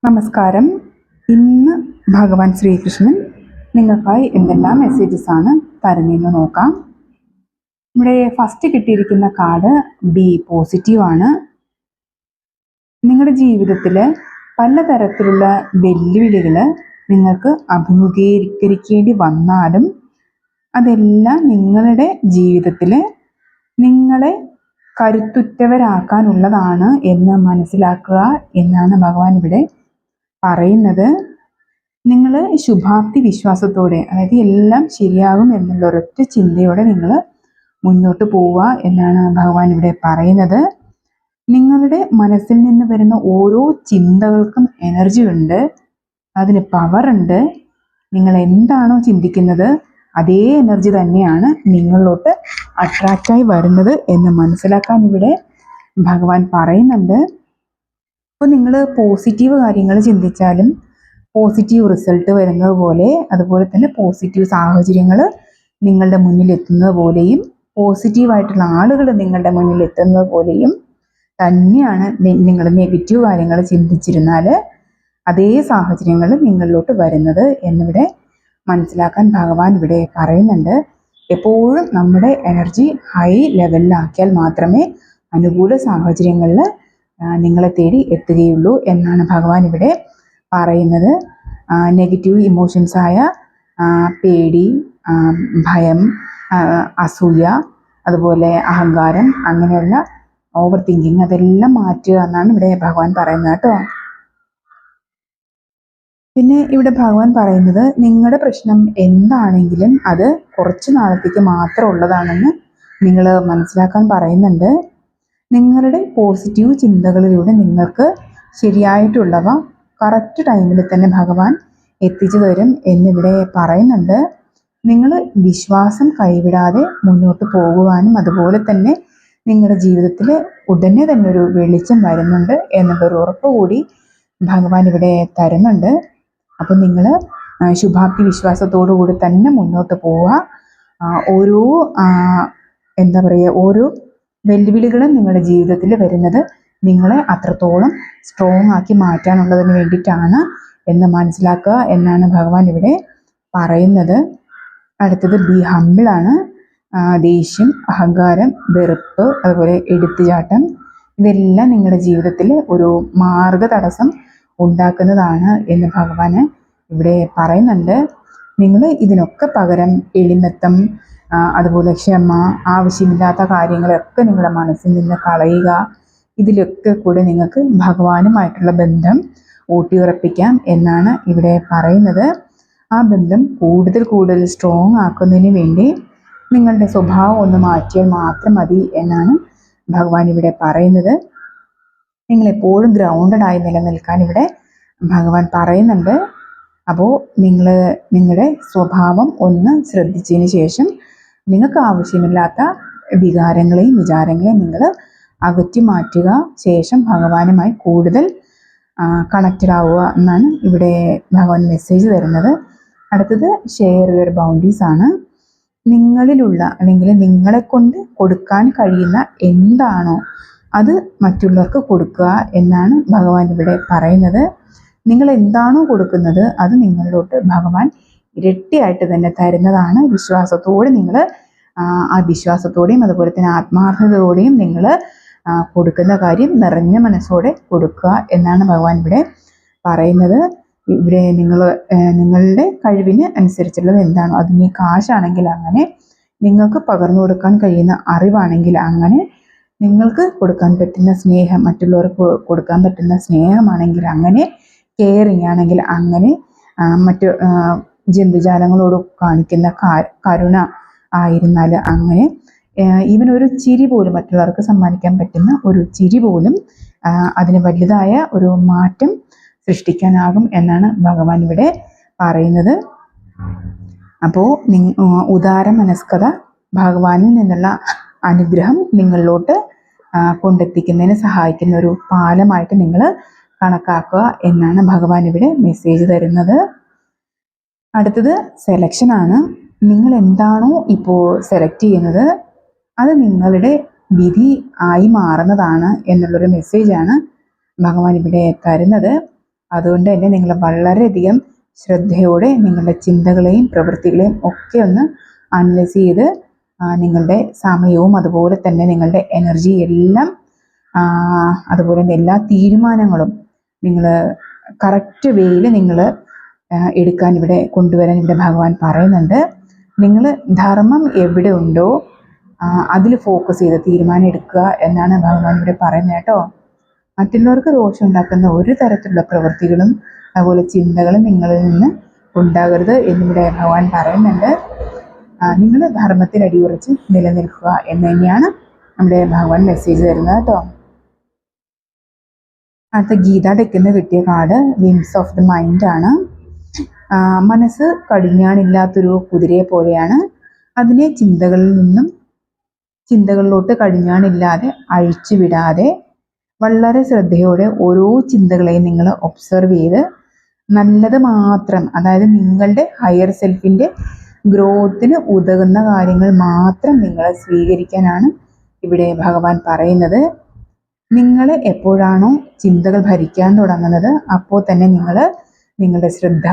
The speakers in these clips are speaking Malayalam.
നമസ്കാരം. ഇന്ന് ഭഗവാൻ ശ്രീകൃഷ്ണൻ നിങ്ങൾക്കായി എന്തെല്ലാം മെസ്സേജസ് ആണ് തരുന്നതെന്ന് നോക്കാം. ഇവിടെ ഫസ്റ്റ് കിട്ടിയിരിക്കുന്ന കാർഡ് ബി പോസിറ്റീവ് ആണ്. നിങ്ങളുടെ ജീവിതത്തിൽ പലതരത്തിലുള്ള വെല്ലുവിളികൾ നിങ്ങൾക്ക് അഭിമുഖീകരിക്കേണ്ടി വന്നാലും അതെല്ലാം നിങ്ങളുടെ ജീവിതത്തിൽ നിങ്ങളെ കരുത്തുറ്റവരാക്കാനുള്ളതാണ് എന്ന് മനസ്സിലാക്കുക എന്നാണ് ഭഗവാൻ ഇവിടെ പറയുന്നത്. നിങ്ങൾ ശുഭാപ്തി വിശ്വാസത്തോടെ, അതായത് എല്ലാം ശരിയാകും എന്നുള്ള ഒരൊറ്റ ചിന്തയോടെ നിങ്ങൾ മുന്നോട്ട് പോവുക എന്നാണ് ഭഗവാൻ ഇവിടെ പറയുന്നത്. നിങ്ങളുടെ മനസ്സിൽ നിന്ന് വരുന്ന ഓരോ ചിന്തകൾക്കും എനർജി ഉണ്ട്, അതിന് പവർ ഉണ്ട്. നിങ്ങൾ എന്താണോ ചിന്തിക്കുന്നത് അതേ എനർജി തന്നെയാണ് നിങ്ങളിലോട്ട് അട്രാക്റ്റായി വരുന്നത് എന്ന് മനസ്സിലാക്കാൻ ഇവിടെ ഭഗവാൻ പറയുന്നുണ്ട്. അപ്പോൾ നിങ്ങൾ പോസിറ്റീവ് കാര്യങ്ങൾ ചിന്തിച്ചാലും പോസിറ്റീവ് റിസൾട്ട് വരുന്നത് പോലെ, അതുപോലെ തന്നെ പോസിറ്റീവ് സാഹചര്യങ്ങൾ നിങ്ങളുടെ മുന്നിൽ എത്തുന്നത് പോലെയും പോസിറ്റീവായിട്ടുള്ള ആളുകൾ നിങ്ങളുടെ മുന്നിൽ എത്തുന്നത് പോലെയും തന്നെയാണ് നിങ്ങൾ നെഗറ്റീവ് കാര്യങ്ങൾ ചിന്തിച്ചിരുന്നാൽ അതേ സാഹചര്യങ്ങൾ നിങ്ങളിലോട്ട് വരുന്നത് എന്നിവിടെ മനസ്സിലാക്കാൻ ഭഗവാൻ ഇവിടെ പറയുന്നുണ്ട്. എപ്പോഴും നമ്മുടെ എനർജി ഹൈ ലെവലിലാക്കിയാൽ മാത്രമേ അനുകൂല സാഹചര്യങ്ങളിൽ നിങ്ങളെ തേടി എത്തുകയുള്ളൂ എന്നാണ് ഭഗവാൻ ഇവിടെ പറയുന്നത്. നെഗറ്റീവ് ഇമോഷൻസായ പേടി, ഭയം, അസൂയ, അതുപോലെ അഹങ്കാരം, അങ്ങനെയുള്ള ഓവർ തിങ്കിങ് അതെല്ലാം മാറ്റുക എന്നാണ് ഇവിടെ ഭഗവാൻ പറയുന്നത് കേട്ടോ. പിന്നെ ഇവിടെ ഭഗവാൻ പറയുന്നത് നിങ്ങളുടെ പ്രശ്നം എന്താണെങ്കിലും അത് കുറച്ച് നാളത്തേക്ക് മാത്രം ഉള്ളതാണെന്ന് നിങ്ങൾ മനസ്സിലാക്കാൻ പറയുന്നുണ്ട്. നിങ്ങളുടെ പോസിറ്റീവ് ചിന്തകളിലൂടെ നിങ്ങൾക്ക് ശരിയായിട്ടുള്ളവ കറക്റ്റ് ടൈമിൽ തന്നെ ഭഗവാൻ എത്തിച്ചു തരും എന്നിവിടെ പറയുന്നുണ്ട്. നിങ്ങൾ വിശ്വാസം കൈവിടാതെ മുന്നോട്ട് പോകുവാനും അതുപോലെ തന്നെ നിങ്ങളുടെ ജീവിതത്തിൽ ഉടനെ തന്നെ ഒരു വെളിച്ചം വരുന്നുണ്ട് എന്നുള്ളൊരു ഉറപ്പ് കൂടി ഭഗവാൻ ഇവിടെ തരുന്നുണ്ട്. അപ്പം നിങ്ങൾ ശുഭാപ്തി വിശ്വാസത്തോടു കൂടി തന്നെ മുന്നോട്ട് പോവുക. ഓരോ ഓരോ വെല്ലുവിളികളും നിങ്ങളുടെ ജീവിതത്തിൽ വരുന്നത് നിങ്ങളെ അത്രത്തോളം സ്ട്രോങ് ആക്കി മാറ്റാനുള്ളതിന് വേണ്ടിയിട്ടാണ് എന്ന് മനസ്സിലാക്കുക എന്നാണ് ഭഗവാൻ ഇവിടെ പറയുന്നത്. അടുത്തത് ബി ഹമ്പിളാണ്. ദേഷ്യം, അഹങ്കാരം, വെറുപ്പ്, അതുപോലെ എടുത്തുചാട്ടം ഇതെല്ലാം നിങ്ങളുടെ ജീവിതത്തിൽ ഒരു മാർഗ തടസ്സം ഉണ്ടാക്കുന്നതാണ് എന്ന് ഭഗവാന് ഇവിടെ പറയുന്നുണ്ട്. നിങ്ങൾ ഇതിനൊക്കെ പകരം എളിമത്തം, അതുപോലെ ക്ഷമ, ആവശ്യമില്ലാത്ത കാര്യങ്ങളൊക്കെ നിങ്ങളുടെ മനസ്സിൽ നിന്ന് കളയുക. ഇതിലൊക്കെ കൂടെ നിങ്ങൾക്ക് ഭഗവാനുമായിട്ടുള്ള ബന്ധം ഊട്ടിയുറപ്പിക്കാം എന്നാണ് ഇവിടെ പറയുന്നത്. ആ ബന്ധം കൂടുതൽ കൂടുതൽ സ്ട്രോങ് ആക്കുന്നതിന് വേണ്ടി നിങ്ങളുടെ സ്വഭാവം ഒന്ന് മാറ്റിയാൽ മാത്രം മതി എന്നാണ് ഭഗവാൻ ഇവിടെ പറയുന്നത്. നിങ്ങളെപ്പോഴും ഗ്രൗണ്ടഡായി നിലനിൽക്കാൻ ഇവിടെ ഭഗവാൻ പറയുന്നുണ്ട്. അപ്പോൾ നിങ്ങൾ നിങ്ങളുടെ സ്വഭാവം ഒന്ന് ശ്രദ്ധിച്ചതിന് ശേഷം നിങ്ങൾക്ക് ആവശ്യമില്ലാത്ത വികാരങ്ങളെയും വിചാരങ്ങളെയും നിങ്ങൾ അകറ്റി മാറ്റുക. ശേഷം ഭഗവാനുമായി കൂടുതൽ കണക്റ്റഡ് ആവുക എന്നാണ് ഇവിടെ ഭഗവാൻ മെസ്സേജ് തരുന്നത്. അടുത്തത് ഷെയർ യുവർ ബൗണ്ടറീസ് ആണ്. നിങ്ങളിലുള്ള അല്ലെങ്കിൽ നിങ്ങളെ കൊണ്ട് കൊടുക്കാൻ കഴിയുന്ന എന്താണോ അത് മറ്റുള്ളവർക്ക് കൊടുക്കുക എന്നാണ് ഭഗവാൻ ഇവിടെ പറയുന്നത്. നിങ്ങൾ എന്താണോ കൊടുക്കുന്നത് അത് നിങ്ങളിലോട്ട് ഭഗവാൻ ഇരട്ടിയായിട്ട് തന്നെ തരുന്നതാണ്. വിശ്വാസത്തോടെ നിങ്ങൾ ആ വിശ്വാസത്തോടെയും അതുപോലെ തന്നെ ആത്മാർത്ഥതയോടെയും നിങ്ങൾ കൊടുക്കുന്ന കാര്യം നിറഞ്ഞ മനസ്സോടെ കൊടുക്കുക എന്നാണ് ഭഗവാൻ ഇവിടെ പറയുന്നത്. ഇവിടെ നിങ്ങളുടെ കഴിവിന് അനുസരിച്ചുള്ളത് എന്താണോ, അതിന് കാശാണെങ്കിൽ അങ്ങനെ, നിങ്ങൾക്ക് പകർന്നു കൊടുക്കാൻ കഴിയുന്ന അറിവാണെങ്കിൽ അങ്ങനെ, നിങ്ങൾക്ക് കൊടുക്കാൻ പറ്റുന്ന സ്നേഹം, മറ്റുള്ളവർക്ക് കൊടുക്കാൻ പറ്റുന്ന സ്നേഹമാണെങ്കിൽ അങ്ങനെ, കെയറിങ് ആണെങ്കിൽ അങ്ങനെ, മറ്റു ജന്തുജാലങ്ങളോട് കാണിക്കുന്ന കരുണ ആയിരുന്നാൽ അങ്ങനെ, ഈവൻ ഒരു ചിരി പോലും മറ്റുള്ളവർക്ക് സമ്മാനിക്കാൻ പറ്റുന്ന ഒരു ചിരി പോലും അതിന് വലുതായ ഒരു മാറ്റം സൃഷ്ടിക്കാനാകും എന്നാണ് ഭഗവാൻ ഇവിടെ പറയുന്നത്. അപ്പോൾ ഉദാര മനസ്കത ഭഗവാനിൽ നിന്നുള്ള അനുഗ്രഹം നിങ്ങളിലോട്ട് കൊണ്ടെത്തിക്കുന്നതിന് സഹായിക്കുന്ന ഒരു പാലമായിട്ട് നിങ്ങൾ കണക്കാക്കുക എന്നാണ് ഭഗവാൻ ഇവിടെ മെസ്സേജ് തരുന്നത്. അടുത്തത് സെലക്ഷനാണ്. നിങ്ങൾ എന്താണോ ഇപ്പോൾ സെലക്ട് ചെയ്യുന്നത് അത് നിങ്ങളുടെ വിധി ആയി മാറുന്നതാണ് എന്നുള്ളൊരു മെസ്സേജാണ് ഭഗവാൻ ഇവിടെ തരുന്നത്. അതുകൊണ്ട് തന്നെ നിങ്ങൾ വളരെയധികം ശ്രദ്ധയോടെ നിങ്ങളുടെ ചിന്തകളെയും പ്രവൃത്തികളെയും ഒക്കെ ഒന്ന് അനലൈസ് ചെയ്ത് നിങ്ങളുടെ സമയവും അതുപോലെ തന്നെ നിങ്ങളുടെ എനർജി എല്ലാം അതുപോലെ തന്നെ എല്ലാ തീരുമാനങ്ങളും നിങ്ങൾ കറക്റ്റ് വേയിൽ നിങ്ങൾ എടുക്കാൻ ഇവിടെ കൊണ്ടുവരാൻ ഇവിടെ ഭഗവാൻ പറയുന്നുണ്ട്. നിങ്ങൾ ധർമ്മം എവിടെ ഉണ്ടോ അതിൽ ഫോക്കസ് ചെയ്ത് തീരുമാനം എടുക്കുക എന്നാണ് ഭഗവാൻ ഇവിടെ പറയുന്നത് കേട്ടോ. മറ്റുള്ളവർക്ക് ദോഷം ഉണ്ടാക്കുന്ന ഒരു തരത്തിലുള്ള പ്രവൃത്തികളും അതുപോലെ ചിന്തകളും നിങ്ങളിൽ നിന്ന് ഉണ്ടാകരുത് എന്നിവിടെ ഭഗവാൻ പറയുന്നുണ്ട്. നിങ്ങൾ ധർമ്മത്തിൽ അടിയുറച്ച് നിലനിൽക്കുക എന്ന് തന്നെയാണ് നമ്മുടെ ഭഗവാൻ മെസ്സേജ് തരുന്നത് കേട്ടോ. അടുത്ത ഗീത ഡെക്കിന്ന് കിട്ടിയ card wings of the mind ആണ്. മനസ്സ് കടിഞ്ഞാണില്ലാത്തൊരു കുതിരയെ പോലെയാണ്. അതിനെ ചിന്തകളിലോട്ട് കടിഞ്ഞാണില്ലാതെ അഴിച്ചുവിടാതെ വളരെ ശ്രദ്ധയോടെ ഓരോ ചിന്തകളെയും നിങ്ങൾ ഒബ്സർവ് ചെയ്ത് നല്ലത് മാത്രം, അതായത് നിങ്ങളുടെ ഹയർ സെൽഫിൻ്റെ ഗ്രോത്തിന് ഉതകുന്ന കാര്യങ്ങൾ മാത്രം നിങ്ങൾ സ്വീകരിക്കാനാണ് ഇവിടെ ഭഗവാൻ പറയുന്നത്. നിങ്ങൾ എപ്പോഴാണോ ചിന്തകൾ ഭരിക്കാൻ തുടങ്ങുന്നത് അപ്പോൾ തന്നെ നിങ്ങൾ നിങ്ങളുടെ ശ്രദ്ധ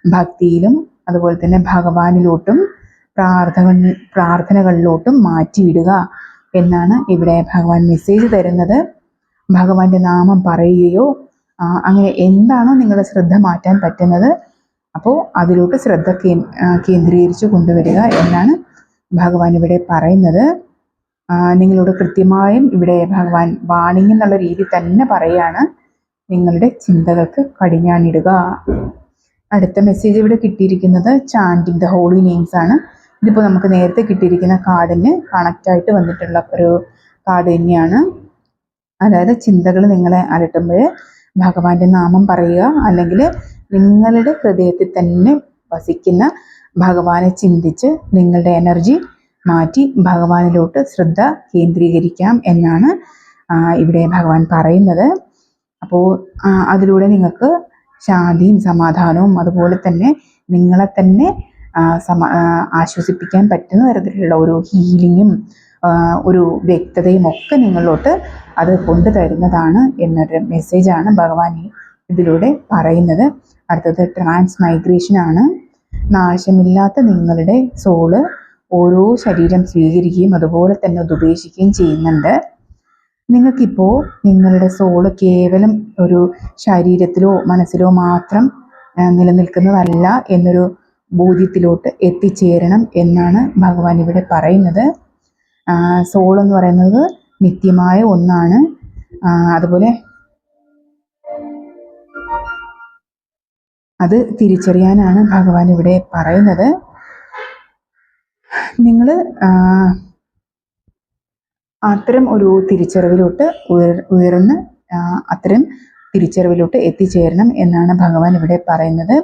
ഭക്തിയിലും അതുപോലെ തന്നെ ഭഗവാനിലോട്ടും പ്രാർത്ഥനകളിലോട്ടും മാറ്റിവിടുക എന്നാണ് ഇവിടെ ഭഗവാൻ മെസ്സേജ് തരുന്നത്. ഭഗവാന്റെ നാമം പറയുകയോ അങ്ങനെ എന്താണോ നിങ്ങളുടെ ശ്രദ്ധ മാറ്റാൻ പറ്റുന്നത് അപ്പോൾ അതിലോട്ട് ശ്രദ്ധ കേന്ദ്രീകരിച്ച് കൊണ്ടുവരിക എന്നാണ് ഭഗവാൻ ഇവിടെ പറയുന്നത്. നിങ്ങളോട് കൃത്യമായും ഇവിടെ ഭഗവാൻ വാണിംഗ് എന്നുള്ള രീതി തന്നെ പറയുകയാണ്, നിങ്ങളുടെ ചിന്തകൾക്ക് കടിഞ്ഞാണിടുക. അടുത്ത മെസ്സേജ് ഇവിടെ കിട്ടിയിരിക്കുന്നത് ചാൻറ്റിങ് ദ ഹോളി നെയിംസ് ആണ്. ഇതിപ്പോൾ നമുക്ക് നേരത്തെ കിട്ടിയിരിക്കുന്ന കാർഡിന് കണക്റ്റായിട്ട് വന്നിട്ടുള്ള ഒരു കാർഡ് തന്നെയാണ്. അതായത് ചിന്തകൾ നിങ്ങളെ അലട്ടുമ്പോൾ ഭഗവാന്റെ നാമം പറയുക, അല്ലെങ്കിൽ നിങ്ങളുടെ ഹൃദയത്തിൽ തന്നെ വസിക്കുന്ന ഭഗവാനെ ചിന്തിച്ച് നിങ്ങളുടെ എനർജി മാറ്റി ഭഗവാനിലോട്ട് ശ്രദ്ധ കേന്ദ്രീകരിക്കാം എന്നാണ് ഇവിടെ ഭഗവാൻ പറയുന്നത്. അപ്പോൾ അതിലൂടെ നിങ്ങൾക്ക് ശാന്തിയും സമാധാനവും അതുപോലെ തന്നെ നിങ്ങളെ തന്നെ ആശ്വസിപ്പിക്കാൻ പറ്റുന്ന തരത്തിലുള്ള ഒരു ഹീലിങ്ങും ഒരു വ്യക്തതയും ഒക്കെ നിങ്ങളിലോട്ട് അത് കൊണ്ടുതരുന്നതാണ് എന്നൊരു മെസ്സേജാണ് ഭഗവാൻ ഇതിലൂടെ പറയുന്നത്. അടുത്തത് ട്രാൻസ്മൈഗ്രേഷൻ ആണ്. നാശമില്ലാത്ത നിങ്ങളുടെ സോള് ഓരോ ശരീരം സ്വീകരിക്കുകയും അതുപോലെ തന്നെ അത് ഉപേക്ഷിക്കുകയും ചെയ്യുന്നുണ്ട്. നിങ്ങൾക്കിപ്പോൾ നിങ്ങളുടെ സോള് കേവലം ഒരു ശരീരത്തിലോ മനസ്സിലോ മാത്രം നിലനിൽക്കുന്നതല്ല എന്നൊരു ബോധ്യത്തിലോട്ട് എത്തിച്ചേരണം എന്നാണ് ഭഗവാൻ ഇവിടെ പറയുന്നത്. സോൾ എന്ന് പറയുന്നത് നിത്യമായ ഒന്നാണ്. അതുപോലെ അത് തിരിച്ചറിയാനാണ് ഭഗവാൻ ഇവിടെ പറയുന്നത്. നിങ്ങൾ അത്തരം ഒരു തിരിച്ചറിവിലോട്ട് ഉയർന്ന് അത്തരം തിരിച്ചറിവിലോട്ട് എത്തിച്ചേരണം എന്നാണ് ഭഗവാൻ ഇവിടെ പറയുന്നത്.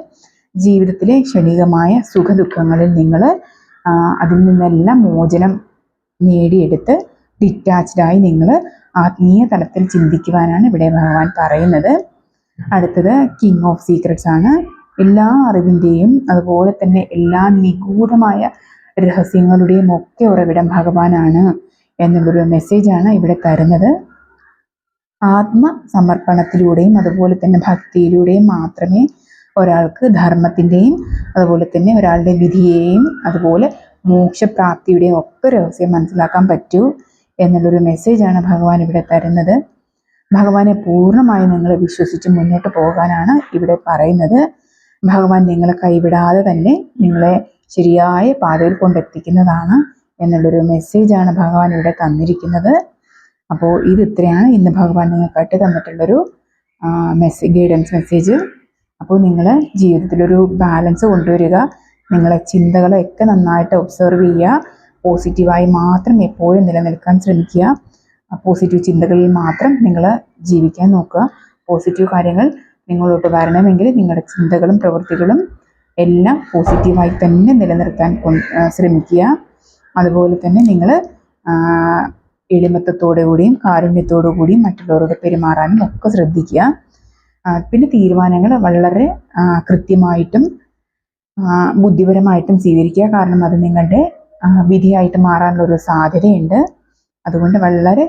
ജീവിതത്തിലെ ക്ഷണികമായ സുഖദുഃഖങ്ങളിൽ നിങ്ങൾ അതിൽ നിന്നെല്ലാം മോചനം നേടിയെടുത്ത് ഡിറ്റാച്ച്ഡായി നിങ്ങൾ ആത്മീയ തലത്തിൽ ചിന്തിക്കുവാനാണ് ഇവിടെ ഭഗവാൻ പറയുന്നത്. അടുത്തത് കിങ് ഓഫ് സീക്രട്സ് ആണ്. എല്ലാ അറിവിൻ്റെയും അതുപോലെ തന്നെ എല്ലാ നിഗൂഢമായ രഹസ്യങ്ങളുടെയും ഒക്കെ ഉറവിടം ഭഗവാനാണ് എന്നുള്ളൊരു മെസ്സേജാണ് ഇവിടെ തരുന്നത്. ആത്മസമർപ്പണത്തിലൂടെയും അതുപോലെ തന്നെ ഭക്തിയിലൂടെയും മാത്രമേ ഒരാൾക്ക് ധർമ്മത്തിൻ്റെയും അതുപോലെ തന്നെ ഒരാളുടെ വിധിയെയും അതുപോലെ മോക്ഷപ്രാപ്തിയുടെയും ഒക്കെ രഹസ്യം മനസ്സിലാക്കാൻ പറ്റൂ എന്നുള്ളൊരു മെസ്സേജാണ് ഭഗവാൻ ഇവിടെ തരുന്നത്. ഭഗവാനെ പൂർണ്ണമായി നിങ്ങൾ വിശ്വസിച്ച് മുന്നോട്ട് പോകാനാണ് ഇവിടെ പറയുന്നത്. ഭഗവാൻ നിങ്ങളെ കൈവിടാതെ തന്നെ നിങ്ങളെ ശരിയായ പാതയിൽ കൊണ്ടെത്തിക്കുന്നതാണ് എന്നുള്ളൊരു മെസ്സേജാണ് ഭഗവാൻ ഇവിടെ തന്നിരിക്കുന്നത്. അപ്പോൾ ഇത് ഇത്രയാണ് ഇന്ന് ഭഗവാൻ നിങ്ങൾക്കായിട്ട് തന്നിട്ടുള്ളൊരു ഗൈഡൻസ് മെസ്സേജ്. അപ്പോൾ നിങ്ങൾ ജീവിതത്തിലൊരു ബാലൻസ് കൊണ്ടുവരിക. നിങ്ങളെ ചിന്തകളെയൊക്കെ നന്നായിട്ട് ഒബ്സർവ് ചെയ്യുക. പോസിറ്റീവായി മാത്രം എപ്പോഴും നിലനിൽക്കാൻ ശ്രമിക്കുക. പോസിറ്റീവ് ചിന്തകളിൽ മാത്രം നിങ്ങൾ ജീവിക്കാൻ നോക്കുക. പോസിറ്റീവ് കാര്യങ്ങൾ നിങ്ങളോട്ട് വരണമെങ്കിൽ നിങ്ങളുടെ ചിന്തകളും പ്രവൃത്തികളും എല്ലാം പോസിറ്റീവായി തന്നെ നിലനിർത്താൻ ശ്രമിക്കുക. അതുപോലെ തന്നെ നിങ്ങൾ എളിമത്തത്തോടു കൂടിയും കാരുണ്യത്തോടു കൂടിയും മറ്റുള്ളവരോട് പെരുമാറാനും ഒക്കെ ശ്രദ്ധിക്കുക. പിന്നെ തീരുമാനങ്ങൾ വളരെ കൃത്യമായിട്ടും ബുദ്ധിപരമായിട്ടും സ്വീകരിക്കുക. കാരണം അത് നിങ്ങളുടെ വിധിയായിട്ട് മാറാനുള്ളൊരു സാധ്യതയുണ്ട്. അതുകൊണ്ട് വളരെ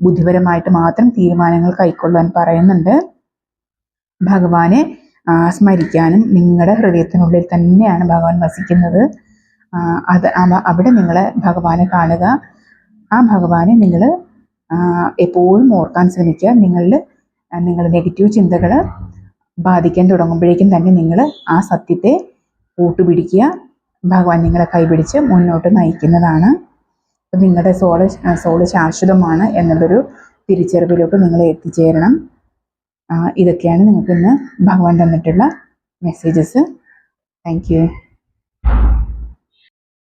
ബുദ്ധിപരമായിട്ട് മാത്രം തീരുമാനങ്ങൾ കൈക്കൊള്ളാൻ പറയുന്നുണ്ട്. ഭഗവാനെ സ്മരിക്കാനും, നിങ്ങളുടെ ഹൃദയത്തിനുള്ളിൽ തന്നെയാണ് ഭഗവാൻ വസിക്കുന്നത്. അവിടെ നിങ്ങൾ ഭഗവാനെ കാണുക. ആ ഭഗവാനെ നിങ്ങൾ എപ്പോഴും ഓർക്കാൻ ശ്രമിക്കുക. നിങ്ങൾ നെഗറ്റീവ് ചിന്തകൾ ബാധിക്കാൻ തുടങ്ങുമ്പോഴേക്കും തന്നെ നിങ്ങൾ ആ സത്യത്തെ കൂട്ടുപിടിക്കുക. ഭഗവാൻ നിങ്ങളെ കൈപിടിച്ച് മുന്നോട്ട് നയിക്കുന്നതാണ്. അപ്പം നിങ്ങളുടെ സോള് ശാശ്വതമാണ് എന്നുള്ളൊരു തിരിച്ചറിവിലോട്ട് നിങ്ങൾ എത്തിച്ചേരണം. ഇതൊക്കെയാണ് നിങ്ങൾക്ക് ഇന്ന് ഭഗവാൻ തന്നിട്ടുള്ള മെസ്സേജസ്. Thank you.